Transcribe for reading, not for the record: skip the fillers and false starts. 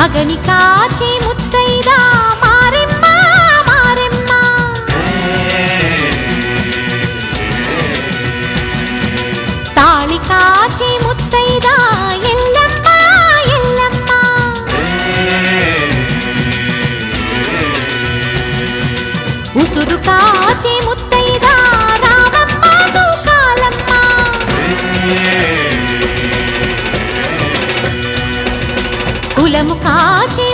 మగని కాచి ముత్తైదా మారెమ్మ మారెమ్మ తాళి కాచి ముత్తైదా ఎల్లమ్మ ఎల్లమ్మ ఉసురు కాచి ముత్తైదా రామమ్మ తూకాలమ్మ కులము కాచి